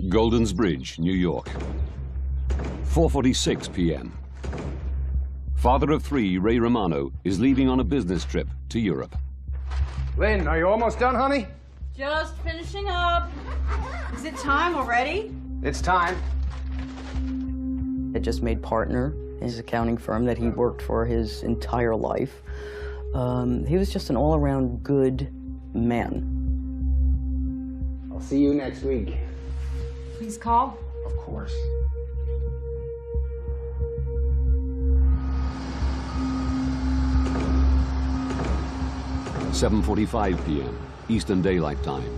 Golden's Bridge, New York. 4:46 p.m. Father of three, Ray Romano, is leaving on a business trip to Europe. Lynn, are you almost done, honey? Just finishing up. Is it time already? It's time. I just made partner in his accounting firm that he worked for his entire life. He was just an all-around good man. I'll see you next week. Please call. Of course. (7:45 p.m. Eastern Daylight Time.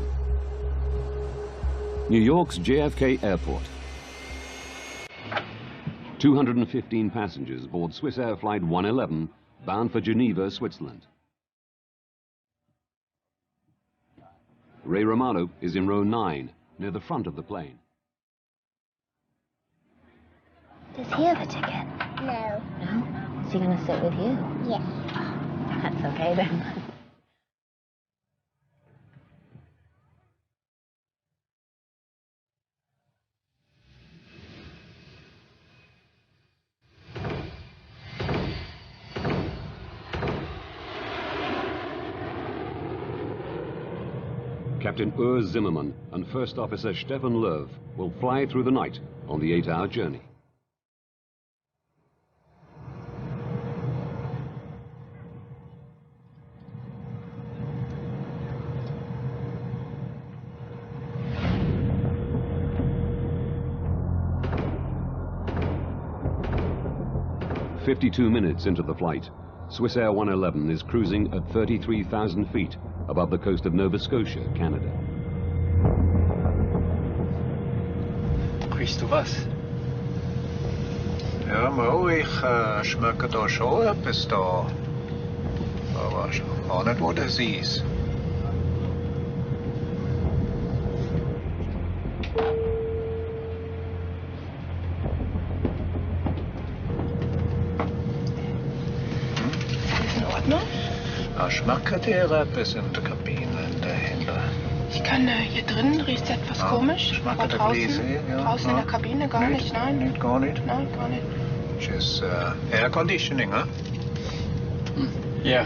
New York's JFK Airport. 215 passengers board Swissair Flight 111, bound for Geneva, Switzerland. Ray Romano is in row 9, near the front of the plane. Does he have a ticket? No. No? Is he going to sit with you? Yes. Oh, that's okay then. Captain Urs Zimmermann and First Officer Stefan Löw will fly through the night on the 8-hour journey. "52 minutes into the flight, Swissair 111 is cruising at 33,000 feet above the coast of Nova Scotia, Canada. Riechst du was? Ja, Mo, ich schmecke da schon etwas da. Aber ich weiß auch nicht, wo das ist. In Ordnung? Schmeckt dir etwas in der Kabine, dahinter? Ich kann hier drinnen riecht es etwas komisch. Aber draußen, draußen in der Kabine gar nicht, nein. Nicht, gar nicht? Nein, gar nicht. Das ist Air Conditioning, ne? Ja.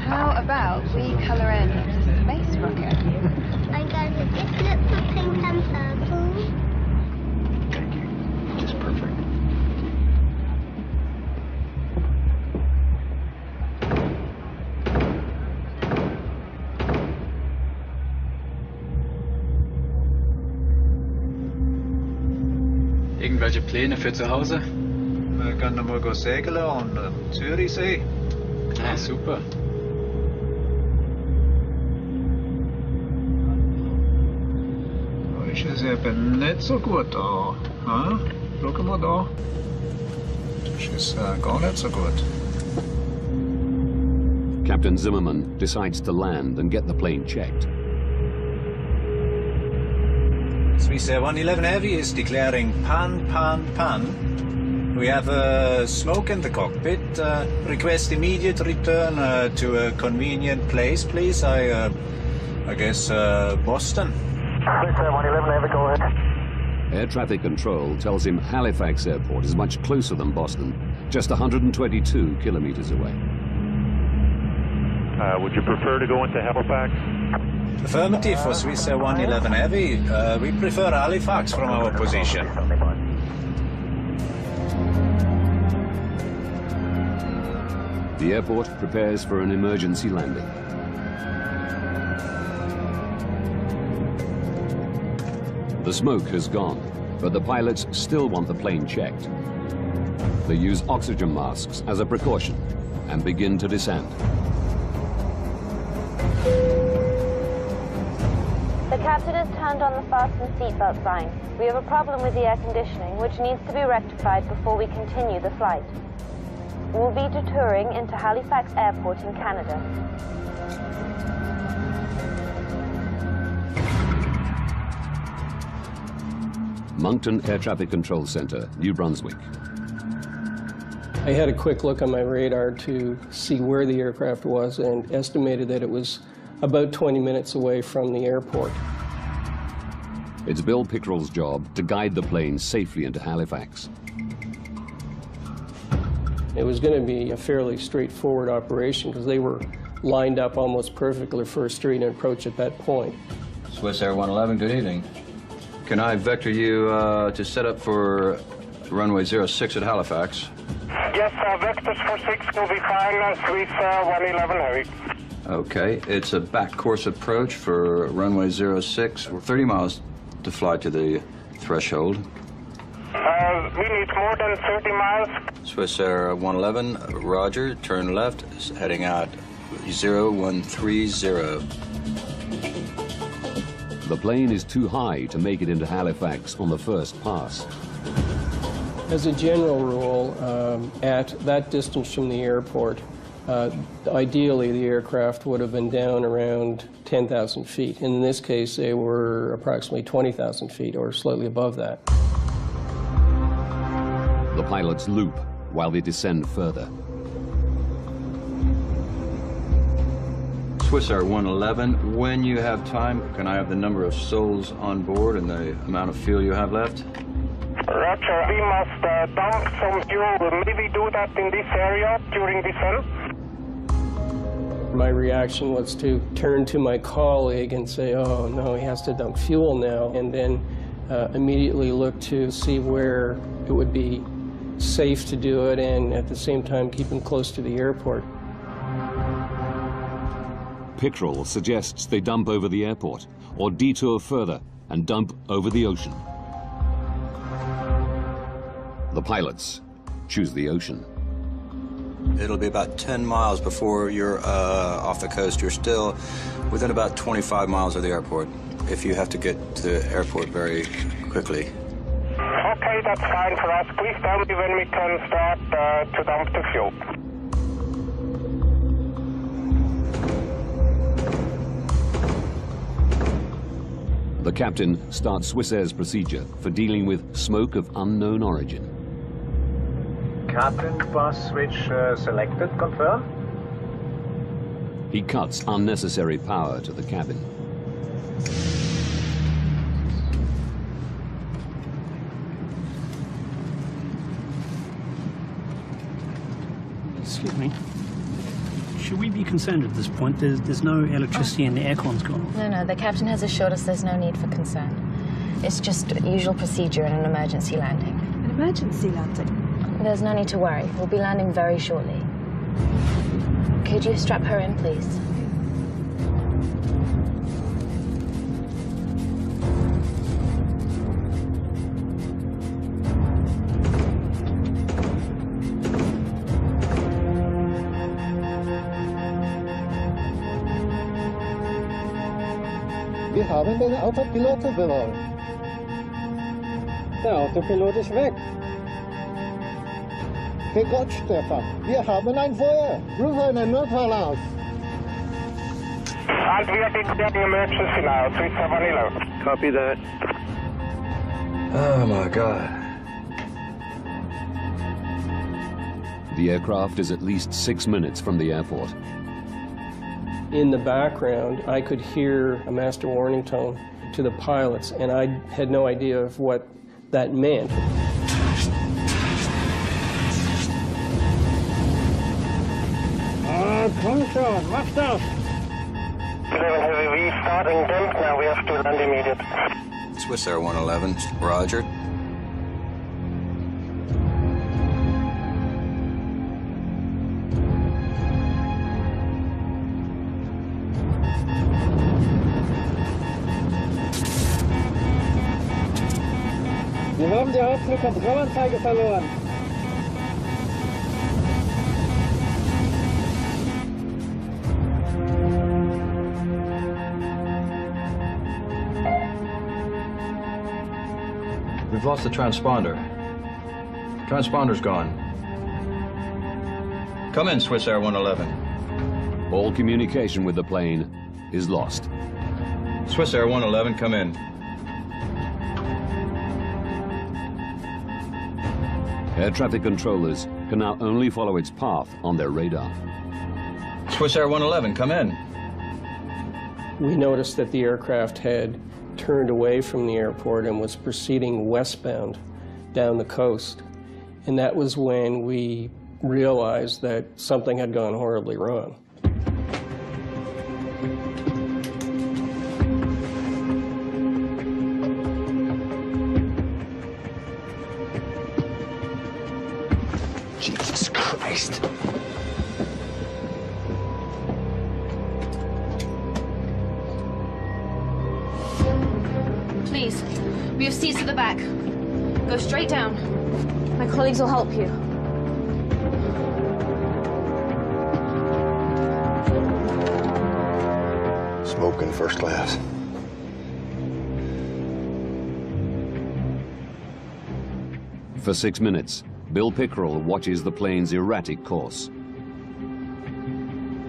How about we colour in a space rocket? I'm going to just look for pink and purple. Thank you. Just perfect. Irgendwelche Pläne für zu Hause? Wir können mal segeln an Zürichsee. Ah, super. Ist es eben nicht so gut da. Ha? Schau mal da. Das ist gar nicht so gut. Captain Zimmermann decides to land and get the plane checked. Swissair 111 Heavy is declaring pan. We have smoke in the cockpit. Request immediate return to a convenient place, please. I guess Boston. Swissair 111 Heavy, go ahead. Air traffic control tells him Halifax Airport is much closer than Boston, just 122 kilometers away. Would you prefer to go into Halifax? Affirmative for Swissair 111 Heavy. We prefer Halifax from our position. The airport prepares for an emergency landing. The smoke has gone, but the pilots still want the plane checked. They use oxygen masks as a precaution and begin to descend. The captain has turned on the fasten seatbelt sign. We have a problem with the air conditioning, which needs to be rectified before we continue the flight. We'll be detouring into Halifax Airport in Canada. Moncton Air Traffic Control Center, New Brunswick. I had a quick look on my radar to see where the aircraft was and estimated that it was about 20 minutes away from the airport. It's Bill Pickrell's job to guide the plane safely into Halifax. It was going to be a fairly straightforward operation because they were lined up almost perfectly for a straight approach at that point. Swissair 111, good evening. Can I vector you to set up for runway 06 at Halifax? Yes, vectors for 6 will be fine. Swissair 111 heavy. Okay, it's a back course approach for runway 06. We're 30 miles to fly to the threshold. We need more than 30 miles. Swissair 111, roger, turn left, heading out 0130. The plane is too high to make it into Halifax on the first pass. As a general rule, at that distance from the airport, ideally the aircraft would have been down around 10,000 feet. In this case, they were approximately 20,000 feet or slightly above that. The pilots loop while they descend further. Swissair 111, when you have time, can I have the number of souls on board and the amount of fuel you have left? Roger, we must dump some fuel. Maybe do that in this area during descent. My reaction was to turn to my colleague and say, oh no, he has to dump fuel now, and then immediately look to see where it would be safe to do it and at the same time keep him close to the airport. Pickrell suggests they dump over the airport or detour further and dump over the ocean. The pilots choose the ocean. It'll be about 10 miles before you're off the coast. You're still within about 25 miles of the airport if you have to get to the airport very quickly. Okay, that's fine for us. Please tell me when we can start to dump the fuel. The captain starts Swissair's procedure for dealing with smoke of unknown origin. Captain, bus switch selected, confirm. He cuts unnecessary power to the cabin. Excuse me. Should we be concerned at this point? There's no electricity and the aircon's gone. No, the captain has assured us there's no need for concern. It's just usual procedure in an emergency landing. An emergency landing? There's no need to worry. We'll be landing very shortly. Could you strap her in, please? Wir haben den Autopiloten verloren. Der Autopilot ist weg. Gott, Stefan, wir haben ein Feuer. Rufe einen Notfall aus. And we are declaring emergency now, Swissair 111. Copy that. Oh my God. The aircraft is at least 6 minutes from the airport. In the background, I could hear a master warning tone to the pilots, and I had no idea of what that meant. Komm schon, mach das! 11 Heavy, we starting damp now, we have to land immediately. Swissair 111, roger. Wir haben die Hauptflugkontrollanzeige verloren. We've lost the transponder. Transponder's gone. Come in, Swissair 111. All communication with the plane is lost. Swissair 111, come in. Air traffic controllers can now only follow its path on their radar. Swissair 111, come in. We noticed that the aircraft had turned away from the airport and was proceeding westbound down the coast. And that was when we realized that something had gone horribly wrong. Jesus Christ. Please, we have seats at the back. Go straight down. My colleagues will help you. Smoking first class. For 6 minutes, Bill Pickerel watches the plane's erratic course.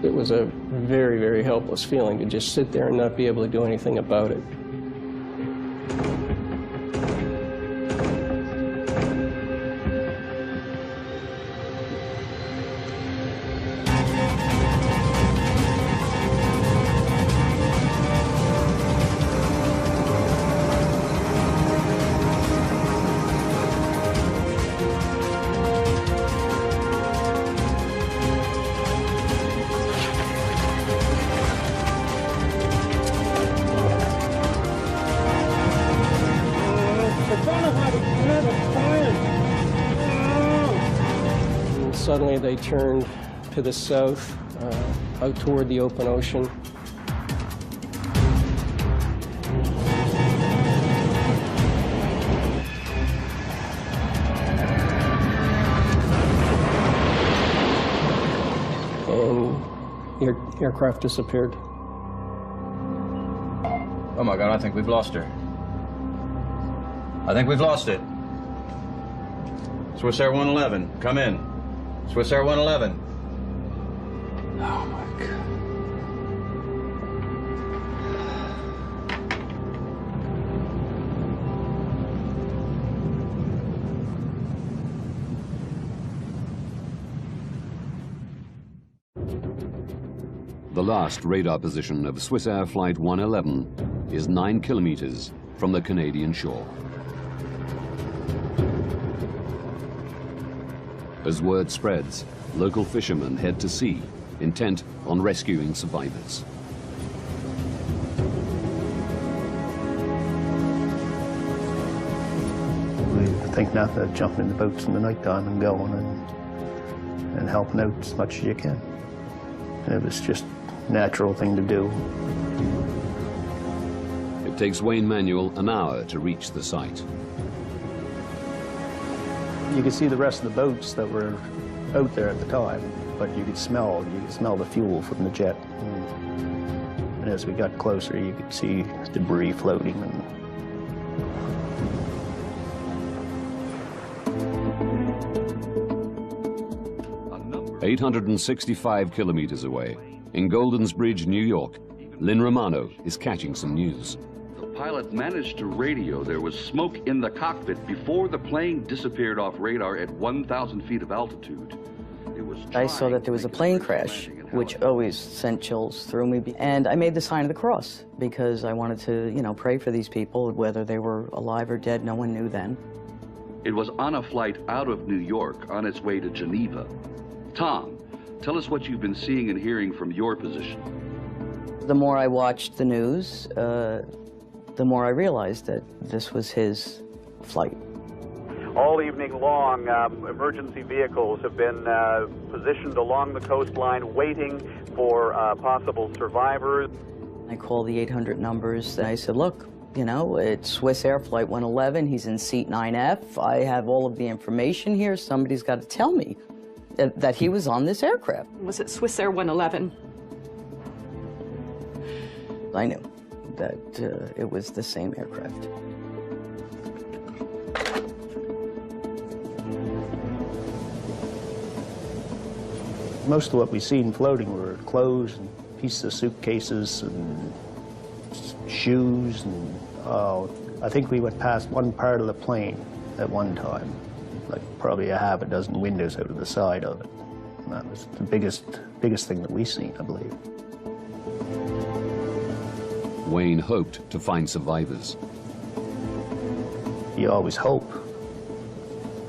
It was a very, very helpless feeling to just sit there and not be able to do anything about it. Suddenly they turned to the south, out toward the open ocean. And the aircraft disappeared. Oh my God, I think we've lost her. I think we've lost it. Swissair 111, come in. Swissair 111. Oh my God. The last radar position of Swissair Flight 111 is 9 kilometers from the Canadian shore. As word spreads, local fishermen head to sea, intent on rescuing survivors. We think nothing of jumping in the boats in the night time and going and helping out as much as you can. And it was just a natural thing to do. It takes Wayne Manuel an hour to reach the site. You could see the rest of the boats that were out there at the time, but you could smell the fuel from the jet. And as we got closer, you could see debris floating. 865 kilometers away, in Goldens Bridge, New York, Lynn Romano is catching some news. The pilot managed to radio there was smoke in the cockpit before the plane disappeared off radar at 1,000 feet of altitude. I saw that there was a plane crash, which always sent chills through me. And I made the sign of the cross because I wanted to, you know, pray for these people, whether they were alive or dead. No one knew then. It was on a flight out of New York on its way to Geneva. Tom, tell us what you've been seeing and hearing from your position. The more I watched the news, the more I realized that this was his flight. All evening long, emergency vehicles have been positioned along the coastline waiting for possible survivors. I called the 800 numbers and I said, look, you know, it's Swissair Flight 111. He's in seat 9F. I have all of the information here. Somebody's got to tell me that he was on this aircraft. Was it Swissair 111? I knew that it was the same aircraft. Most of what we seen floating were clothes and pieces of suitcases and shoes and I think we went past one part of the plane at one time. like probably a half a dozen windows out of the side of it. And that was the biggest thing that we've seen, I believe. Wayne hoped to find survivors. You always hope,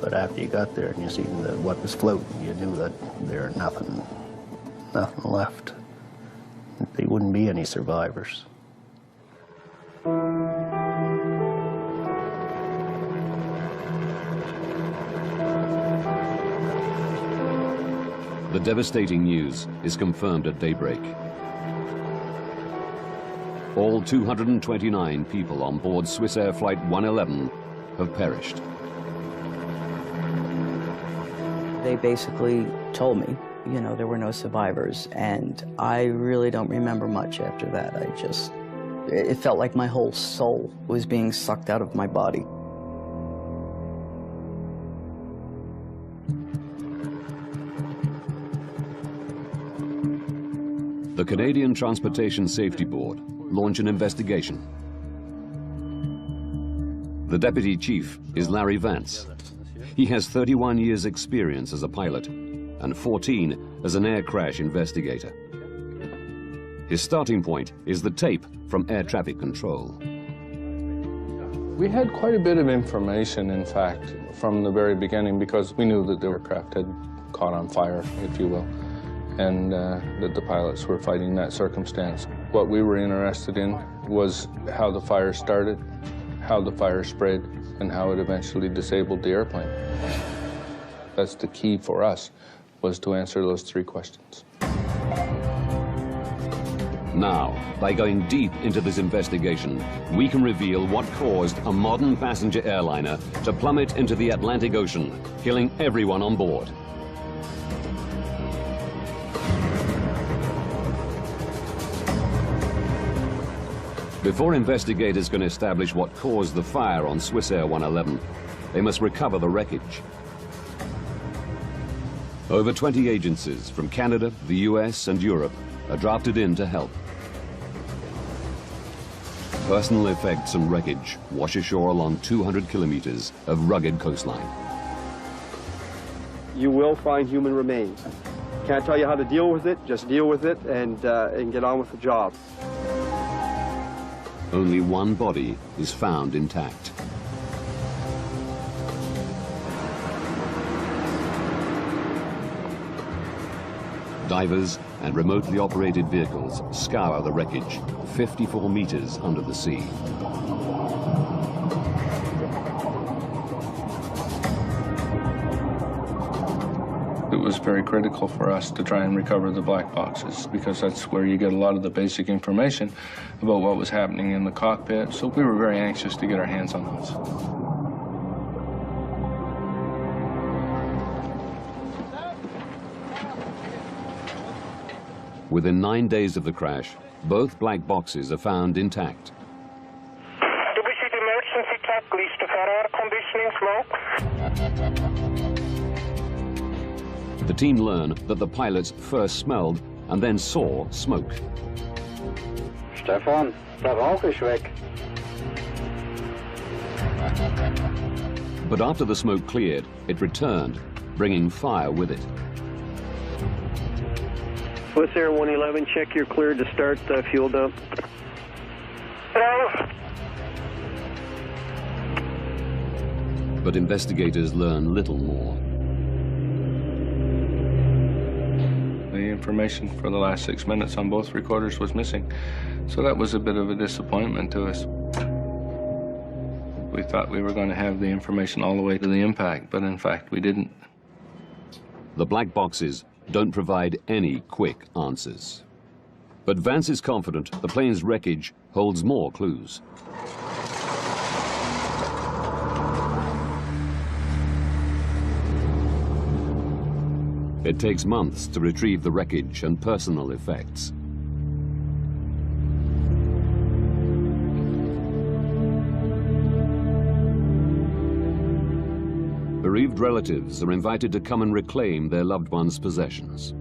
but after you got there and you seen what was floating, you knew that there was nothing left. There wouldn't be any survivors. The devastating news is confirmed at daybreak. All 229 people on board Swissair Flight 111 have perished. They basically told me, you know, there were no survivors, and I really don't remember much after that. It felt like my whole soul was being sucked out of my body. The Canadian Transportation Safety Board launched an investigation. The deputy chief is Larry Vance. He has 31 years' experience as a pilot and 14 as an air crash investigator. His starting point is the tape from air traffic control. We had quite a bit of information, in fact, from the very beginning, because we knew that the aircraft had caught on fire, if you will, and that the pilots were fighting that circumstance. What we were interested in was how the fire started, how the fire spread, and how it eventually disabled the airplane. That's the key for us, was to answer those three questions. Now, by going deep into this investigation, we can reveal what caused a modern passenger airliner to plummet into the Atlantic Ocean, killing everyone on board. Before investigators can establish what caused the fire on Swissair 111, they must recover the wreckage. Over 20 agencies from Canada, the US, and Europe are drafted in to help. Personal effects and wreckage wash ashore along 200 kilometers of rugged coastline. You will find human remains. Can't tell you how to deal with it, just deal with it and get on with the job. Only one body is found intact. Divers and remotely operated vehicles scour the wreckage 54 meters under the sea. It was very critical for us to try and recover the black boxes, because that's where you get a lot of the basic information about what was happening in the cockpit. So we were very anxious to get our hands on those. Within 9 days of the crash, both black boxes are found intact. Do we see the emergency checklist of air conditioning smoke? The team learn that the pilots first smelled and then saw smoke. Stefan, der Rauch ist weg. But after the smoke cleared, it returned, bringing fire with it. Swissair 111, check you're cleared to start fuel dump. But investigators learn little more. The information for the last 6 minutes on both recorders was missing, so that was a bit of a disappointment to us. We thought we were going to have the information all the way to the impact, but in fact we didn't. The black boxes don't provide any quick answers. But Vance is confident the plane's wreckage holds more clues. It takes months to retrieve the wreckage and personal effects. Bereaved relatives are invited to come and reclaim their loved ones' possessions.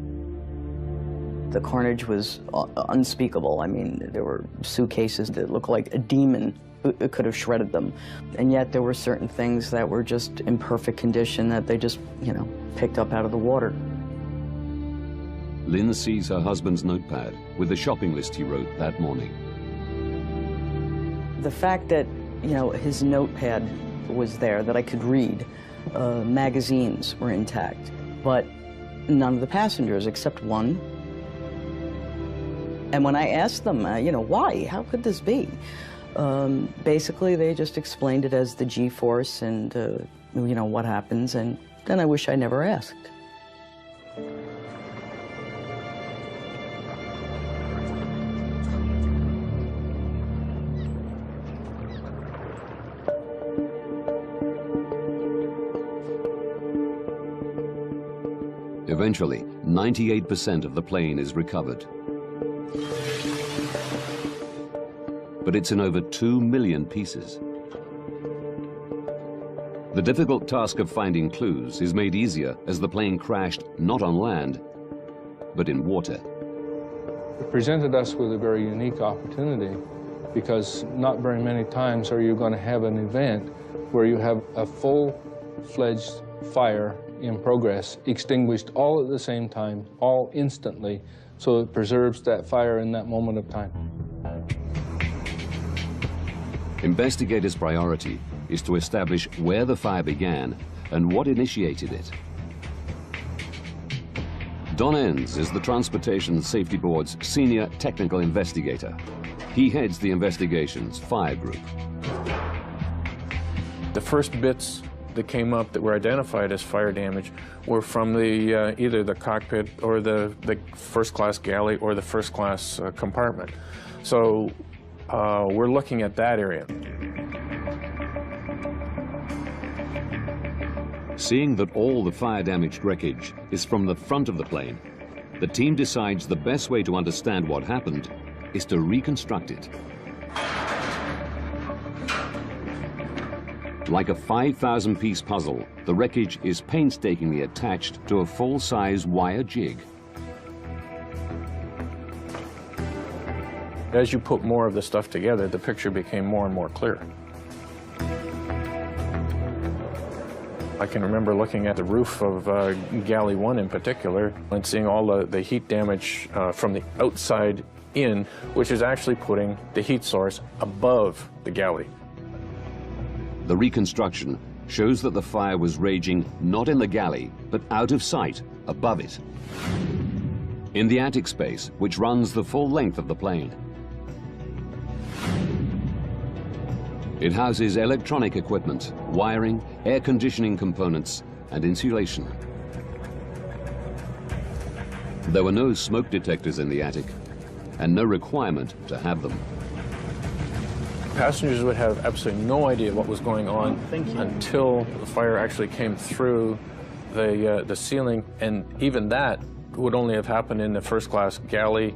The carnage was unspeakable. I mean, there were suitcases that looked like a demon could have shredded them. And yet there were certain things that were just in perfect condition that they just, you know, picked up out of the water. Lynn sees her husband's notepad with the shopping list he wrote that morning. The fact that, you know, his notepad was there that I could read, magazines were intact, but none of the passengers except one. And when I asked them, you know, why? How could this be? Basically, they just explained it as the G-force and, you know, what happens, and then I wish I never asked. Eventually, 98% of the plane is recovered. But it's in over 2 million pieces. The difficult task of finding clues is made easier as the plane crashed not on land, but in water. It presented us with a very unique opportunity because not very many times are you going to have an event where you have a full-fledged fire in progress, extinguished all at the same time, all instantly, so it preserves that fire in that moment of time. Investigators' priority is to establish where the fire began and what initiated it. Don Enns is the Transportation Safety Board's senior technical investigator. He heads the investigation's fire group. The first bits that came up that were identified as fire damage were from the either the cockpit or the first-class galley or the first-class compartment. So we're looking at that area. Seeing that all the fire-damaged wreckage is from the front of the plane, the team decides the best way to understand what happened is to reconstruct it. Like a 5,000-piece puzzle, the wreckage is painstakingly attached to a full-size wire jig. As you put more of the stuff together, the picture became more and more clear. I can remember looking at the roof of Galley 1 in particular and seeing all the heat damage from the outside in, which is actually putting the heat source above the galley. The reconstruction shows that the fire was raging not in the galley, but out of sight, above it. In the attic space, which runs the full length of the plane. It houses electronic equipment, wiring, air conditioning components, and insulation. There were no smoke detectors in the attic, and no requirement to have them. Passengers would have absolutely no idea what was going on until the fire actually came through the ceiling, and even that would only have happened in the first-class galley,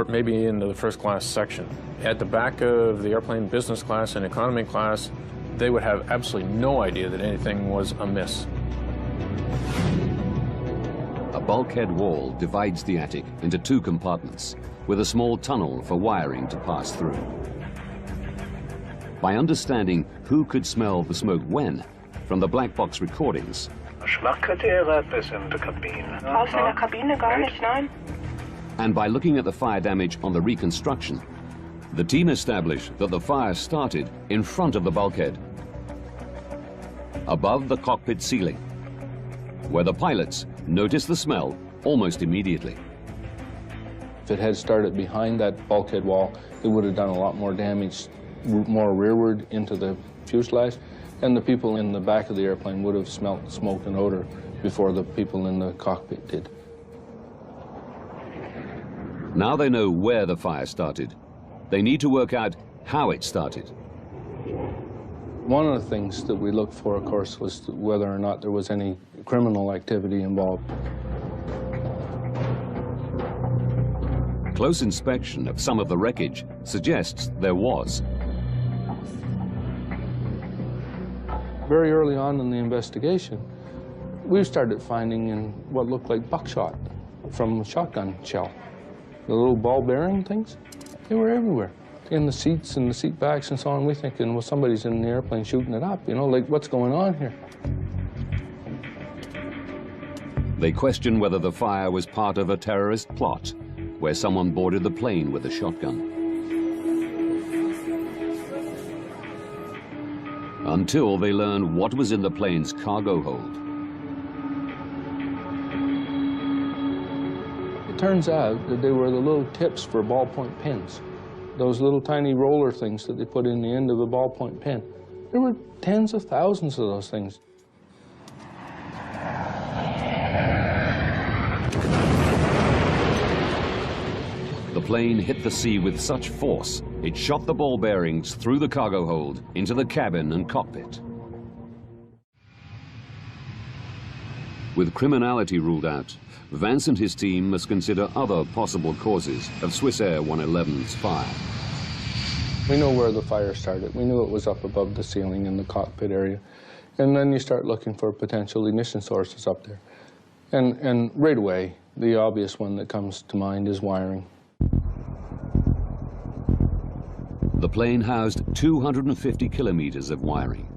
maybe into the first-class section. At the back of the airplane, business class and economy class, they would have absolutely no idea that anything was amiss. A bulkhead wall divides the attic into 2 compartments, with a small tunnel for wiring to pass through. By understanding who could smell the smoke when, from the black box recordings, and by looking at the fire damage on the reconstruction, the team established that the fire started in front of the bulkhead, above the cockpit ceiling, where the pilots noticed the smell almost immediately. If it had started behind that bulkhead wall, it would have done a lot more damage, more rearward into the fuselage, and the people in the back of the airplane would have smelt smoke and odor before the people in the cockpit did. Now they know where the fire started. They need to work out how it started. One of the things that we looked for, of course, was whether or not there was any criminal activity involved. Close inspection of some of the wreckage suggests there was. Very early on in the investigation, we started finding in what looked like buckshot from shotgun shell. The little ball bearing things, they were everywhere. In the seats and the seat backs and so on, we're thinking, well, somebody's in the airplane shooting it up, you know, like what's going on here? They question whether the fire was part of a terrorist plot, where someone boarded the plane with a shotgun. Until they learn what was in the plane's cargo hold. It turns out that they were the little tips for ballpoint pens. Those little tiny roller things that they put in the end of a ballpoint pen. There were tens of thousands of those things. The plane hit the sea with such force, it shot the ball bearings through the cargo hold into the cabin and cockpit. With criminality ruled out, Vance and his team must consider other possible causes of Swissair 111's fire. We know where the fire started. We knew it was up above the ceiling in the cockpit area. And then you start looking for potential ignition sources up there. And right away, the obvious one that comes to mind is wiring. The plane housed 250 kilometers of wiring.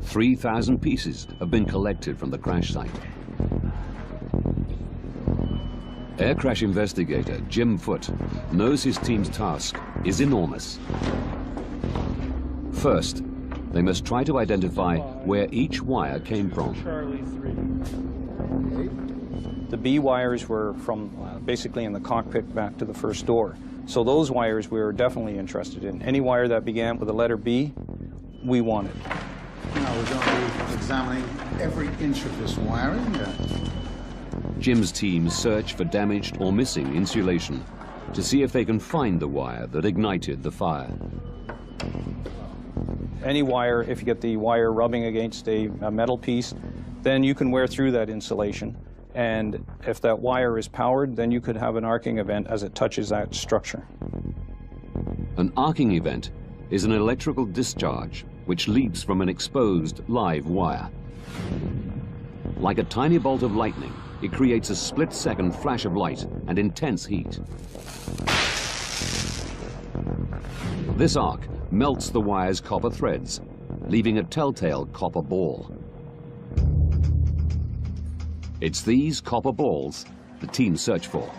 3,000 pieces have been collected from the crash site. Air crash investigator Jim Foote knows his team's task is enormous. First, they must try to identify where each wire came from. The B wires were from basically in the cockpit back to the first door. So those wires we were definitely interested in. Any wire that began with the letter B, we wanted. Now we're going to be examining every inch of this wiring. Jim's team search for damaged or missing insulation to see if they can find the wire that ignited the fire. Any wire, if you get the wire rubbing against a metal piece, then you can wear through that insulation. And if that wire is powered, then you could have an arcing event as it touches that structure. An arcing event is an electrical discharge which leaps from an exposed live wire. Like a tiny bolt of lightning, it creates a split-second flash of light and intense heat. This arc melts the wire's copper threads, leaving a telltale copper ball. It's these copper balls the team search for.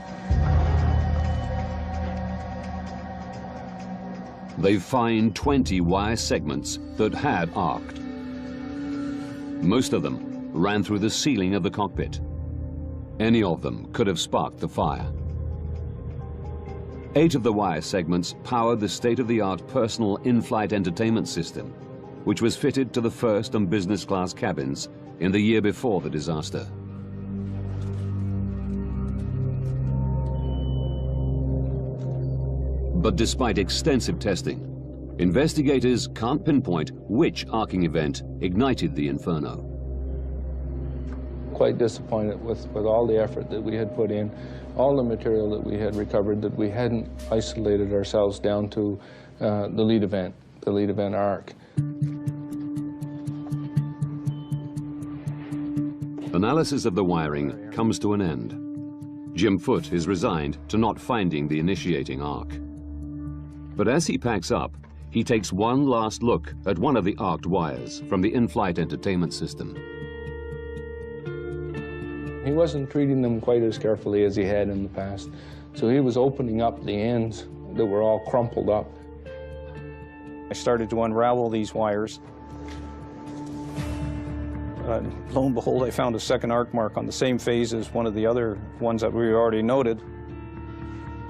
They find 20 wire segments that had arced. Most of them ran through the ceiling of the cockpit. Any of them could have sparked the fire. 8 of the wire segments powered the state-of-the-art personal in-flight entertainment system, which was fitted to the first and business class cabins in the year before the disaster. But despite extensive testing, investigators can't pinpoint which arcing event ignited the inferno. Quite disappointed with all the effort that we had put in, all the material that we had recovered, that we hadn't isolated ourselves down to the lead event arc. Analysis of the wiring comes to an end. Jim Foote is resigned to not finding the initiating arc. But as he packs up, he takes one last look at one of the arced wires from the in-flight entertainment system. He wasn't treating them quite as carefully as he had in the past, so he was opening up the ends that were all crumpled up. I started to unravel these wires. Lo and behold, I found a second arc mark on the same phase as one of the other ones that we already noted.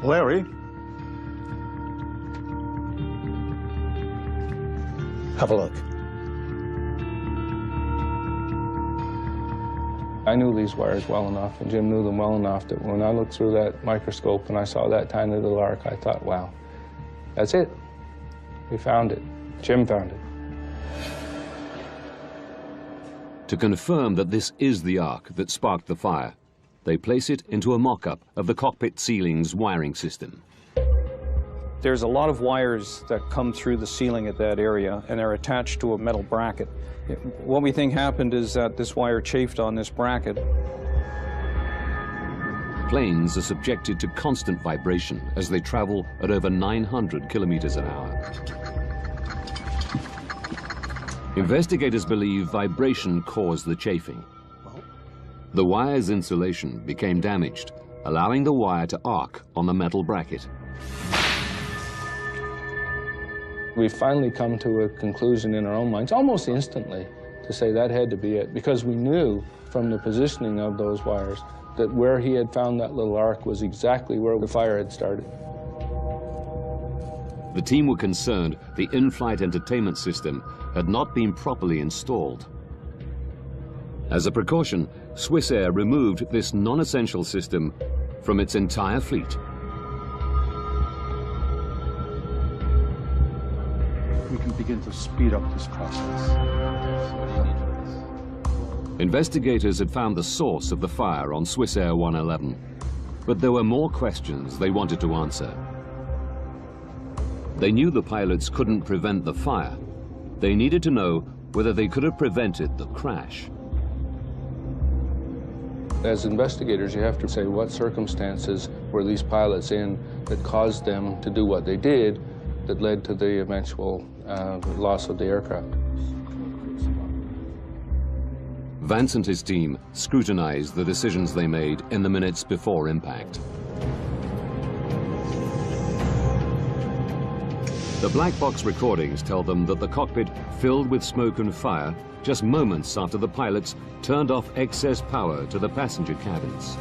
Larry? Have a look. I knew these wires well enough, and Jim knew them well enough, that when I looked through that microscope and I saw that tiny little arc, I thought, wow, that's it. We found it. Jim found it. To confirm that this is the arc that sparked the fire, they place it into a mock-up of the cockpit ceiling's wiring system. There's a lot of wires that come through the ceiling at that area, and they're attached to a metal bracket. What we think happened is that this wire chafed on this bracket. Planes are subjected to constant vibration as they travel at over 900 kilometers an hour. Investigators believe vibration caused the chafing. The wire's insulation became damaged, allowing the wire to arc on the metal bracket. We finally come to a conclusion in our own minds, almost instantly, to say that had to be it, because we knew from the positioning of those wires that where he had found that little arc was exactly where the fire had started. The team were concerned the in-flight entertainment system had not been properly installed. As a precaution, Swissair removed this non-essential system from its entire fleet. We can begin to speed up this process. Investigators had found the source of the fire on Swissair 111, but there were more questions they wanted to answer. They knew the pilots couldn't prevent the fire. They needed to know whether they could have prevented the crash. As investigators, you have to say what circumstances were these pilots in that caused them to do what they did that led to the eventual loss of the aircraft. Vance and his team scrutinized the decisions they made in the minutes before impact. The black box recordings tell them that the cockpit filled with smoke and fire just moments after the pilots turned off excess power to the passenger cabins.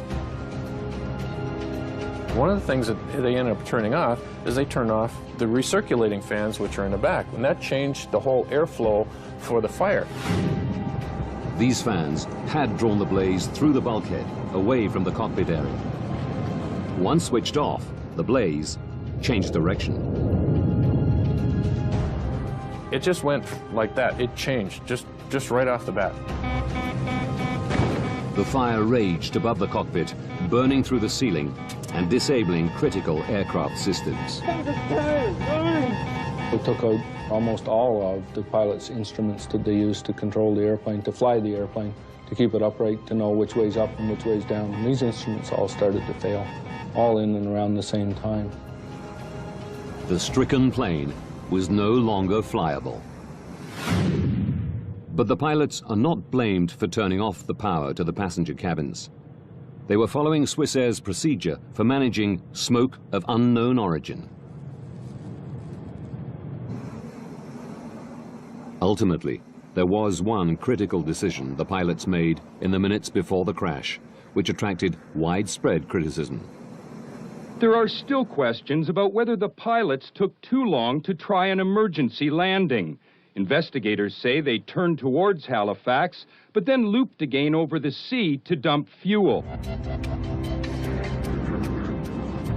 One of the things that they ended up turning off is they turned off the recirculating fans, which are in the back, and that changed the whole airflow for the fire. These fans had drawn the blaze through the bulkhead, away from the cockpit area. Once switched off, the blaze changed direction. It just went like that. It changed just right off the bat. The fire raged above the cockpit, burning through the ceiling and disabling critical aircraft systems. They took out almost all of the pilot's instruments that they used to control the airplane, to fly the airplane, to keep it upright, to know which way's up and which way's down. And these instruments all started to fail, all in and around the same time. The stricken plane was no longer flyable. But the pilots are not blamed for turning off the power to the passenger cabins. They were following Swissair's procedure for managing smoke of unknown origin. Ultimately, there was one critical decision the pilots made in the minutes before the crash, which attracted widespread criticism. There are still questions about whether the pilots took too long to try an emergency landing. Investigators say they turned towards Halifax, but then looped again over the sea to dump fuel.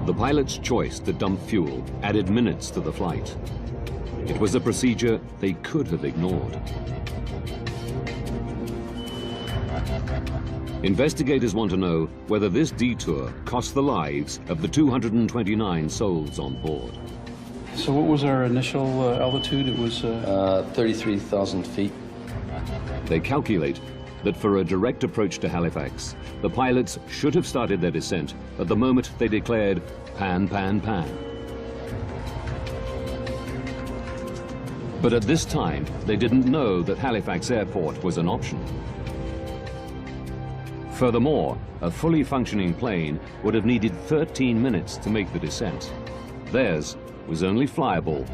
The pilots' choice to dump fuel added minutes to the flight. It was a procedure they could have ignored. Investigators want to know whether this detour cost the lives of the 229 souls on board. So what was our initial altitude? It was 33,000 feet. They calculate that for a direct approach to Halifax, the pilots should have started their descent at the moment they declared pan, pan, pan. But at this time, they didn't know that Halifax Airport was an option. Furthermore, a fully functioning plane would have needed 13 minutes to make the descent. Theirs was only flyable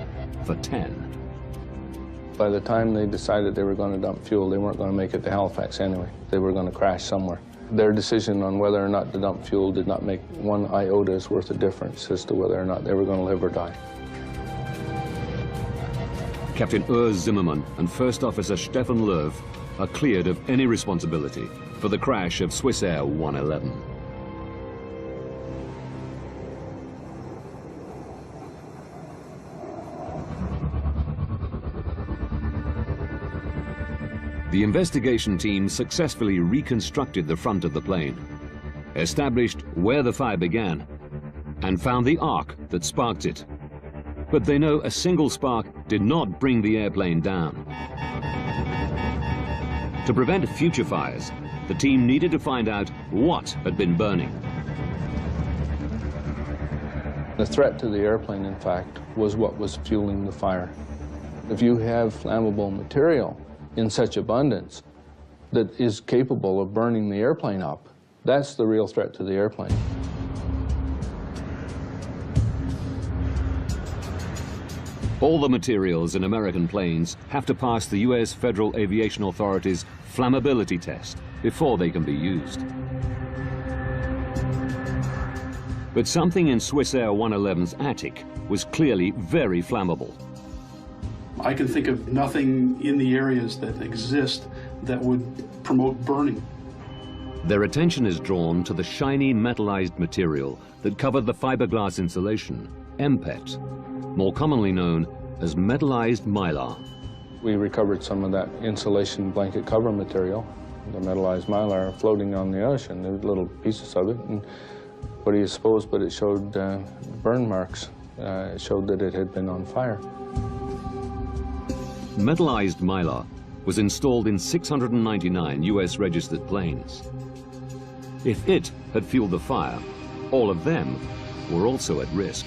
for 10. By the time they decided they were going to dump fuel, they weren't going to make it to Halifax anyway. They were going to crash somewhere. Their decision on whether or not to dump fuel did not make one iota worth of difference as to whether or not they were going to live or die. Captain Urs Zimmermann and First Officer Stefan Löw are cleared of any responsibility for the crash of Swissair 111. The investigation team successfully reconstructed the front of the plane, established where the fire began, and found the arc that sparked it. But they know a single spark did not bring the airplane down. To prevent future fires, the team needed to find out what had been burning. The threat to the airplane, in fact, was what was fueling the fire. If you have flammable material in such abundance that is capable of burning the airplane up, that's the real threat to the airplane. All the materials in American planes have to pass the U.S. Federal Aviation Authority's flammability test before they can be used. But something in Swissair 111's attic was clearly very flammable. I can think of nothing in the areas that exist that would promote burning. Their attention is drawn to the shiny metallized material that covered the fiberglass insulation, MPET, more commonly known as metallized mylar. We recovered some of that insulation blanket cover material, the metallized mylar, floating on the ocean. There were little pieces of it, and what do you suppose, but it showed burn marks. It showed that it had been on fire. Metallized mylar was installed in 699 US registered planes. If it had fueled the fire, all of them were also at risk.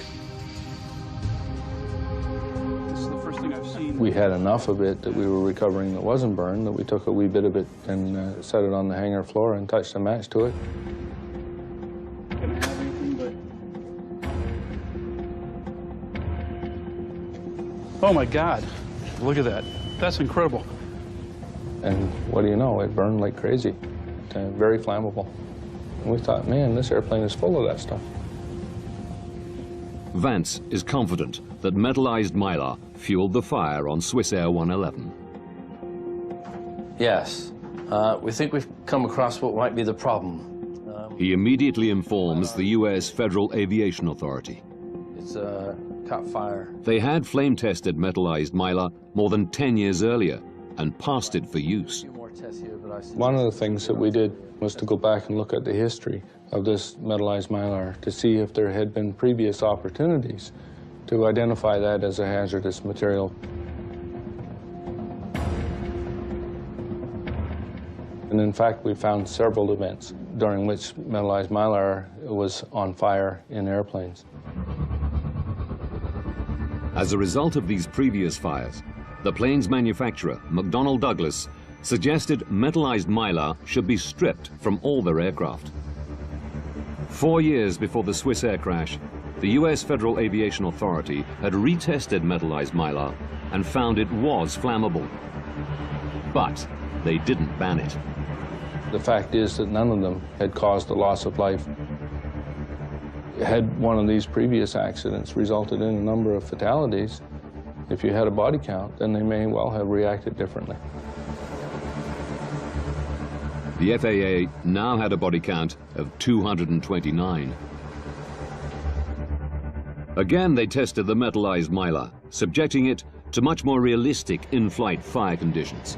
This is the first thing I've seen. We had enough of it that we were recovering that wasn't burned that we took a wee bit of it and set it on the hangar floor and touched a match to it. Oh my God, look at that. That's incredible. And what do you know, it burned like crazy, very flammable. And we thought, man, this airplane is full of that stuff. Vance is confident that metallized mylar fueled the fire on Swissair 111. Yes, we think we've come across what might be the problem. He immediately informs the US Federal Aviation Authority. It's caught fire. They had flame-tested metallized mylar more than 10 years earlier and passed it for use. One of the things that we did was to go back and look at the history of this metallized mylar to see if there had been previous opportunities to identify that as a hazardous material. And in fact, we found several events during which metallized mylar was on fire in airplanes. As a result of these previous fires, the plane's manufacturer, McDonnell Douglas, suggested metallized mylar should be stripped from all their aircraft. 4 years before the Swissair crash, the US Federal Aviation Authority had retested metallized mylar and found it was flammable. But they didn't ban it. The fact is that none of them had caused a loss of life. Had one of these previous accidents resulted in a number of fatalities, if you had a body count, then they may well have reacted differently. The FAA now had a body count of 229. Again, they tested the metallized mylar, subjecting it to much more realistic in-flight fire conditions.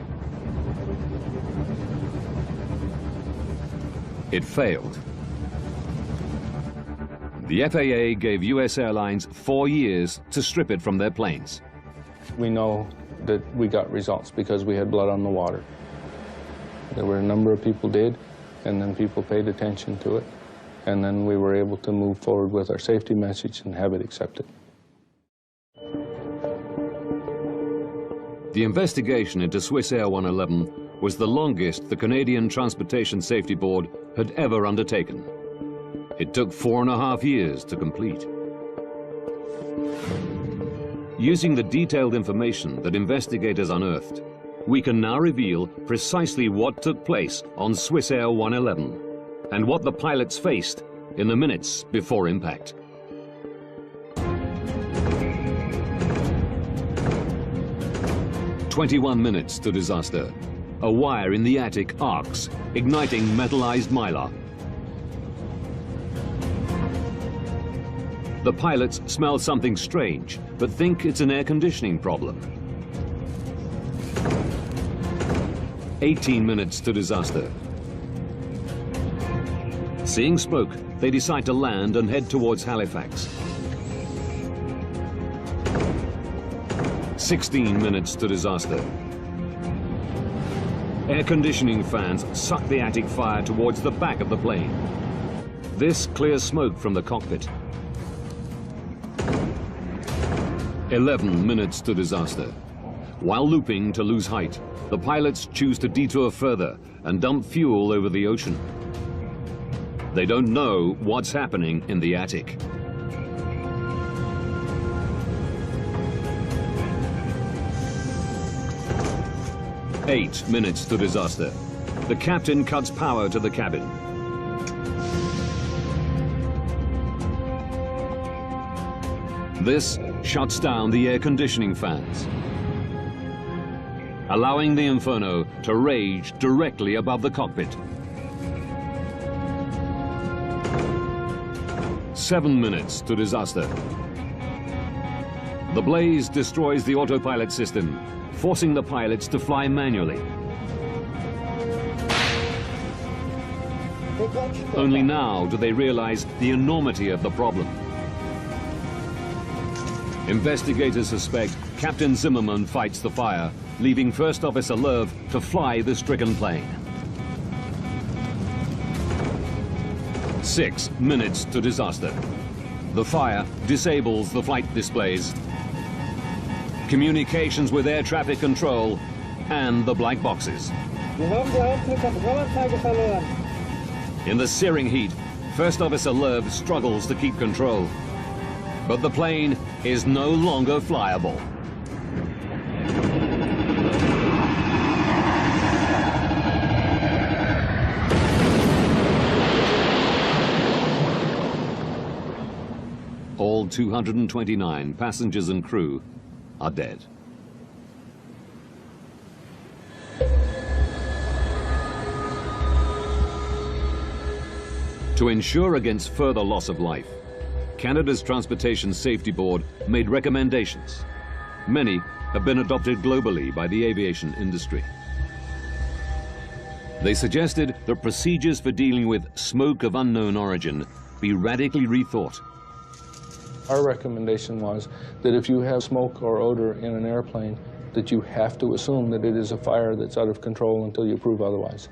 It failed. The FAA gave US airlines 4 years to strip it from their planes. We know that we got results because we had blood on the water. There were a number of people did, and then people paid attention to it, and then we were able to move forward with our safety message and have it accepted. The investigation into Swissair 111 was the longest the Canadian Transportation Safety Board had ever undertaken. It took 4.5 years to complete. Using the detailed information that investigators unearthed, we can now reveal precisely what took place on Swissair 111 and what the pilots faced in the minutes before impact. "21 minutes to disaster. A wire in the attic arcs, igniting metallized mylar. The pilots smell something strange, but think it's an air conditioning problem. 18 minutes to disaster. Seeing smoke, they decide to land and head towards Halifax. 16 minutes to disaster. Air conditioning fans suck the attic fire towards the back of the plane. This clears smoke from the cockpit. 11 minutes to disaster. While looping to lose height, the pilots choose to detour further and dump fuel over the ocean. They don't know what's happening in the attic. Eight minutes to disaster. The captain cuts power to the cabin. This shuts down the air conditioning fans, allowing the inferno to rage directly above the cockpit. 7 minutes to disaster. The blaze destroys the autopilot system, forcing the pilots to fly manually. Only now do they realize the enormity of the problem. Investigators suspect Captain Zimmerman fights the fire, leaving First Officer Lerv to fly the stricken plane. 6 minutes to disaster. The fire disables the flight displays, communications with air traffic control, and the black boxes. In the searing heat, First Officer Lerv struggles to keep control. But the plane is no longer flyable. All 229 passengers and crew are dead. To ensure against further loss of life, Canada's Transportation Safety Board made recommendations. Many have been adopted globally by the aviation industry. They suggested that procedures for dealing with smoke of unknown origin be radically rethought. Our recommendation was that if you have smoke or odor in an airplane, that you have to assume that it is a fire that's out of control until you prove otherwise.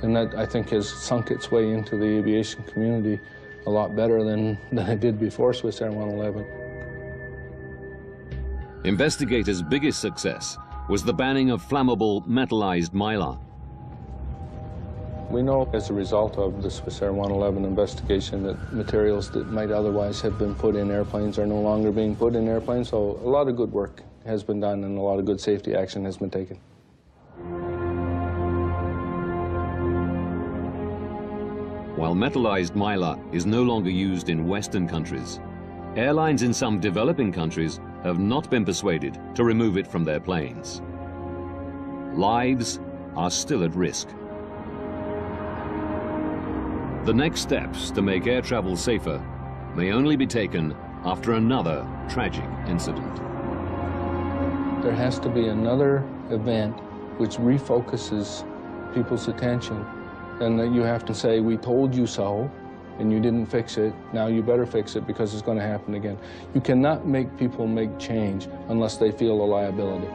And that, I think, has sunk its way into the aviation community a lot better than it did before Swissair 111. Investigators' biggest success was the banning of flammable metallized mylar. We know as a result of the Swissair 111 investigation that materials that might otherwise have been put in airplanes are no longer being put in airplanes, so a lot of good work has been done and a lot of good safety action has been taken. While metallized mylar is no longer used in Western countries, airlines in some developing countries have not been persuaded to remove it from their planes. Lives are still at risk. The next steps to make air travel safer may only be taken after another tragic incident. There has to be another event which refocuses people's attention, and that you have to say, we told you so, and you didn't fix it, now you better fix it because it's going to happen again. You cannot make people make change unless they feel a liability.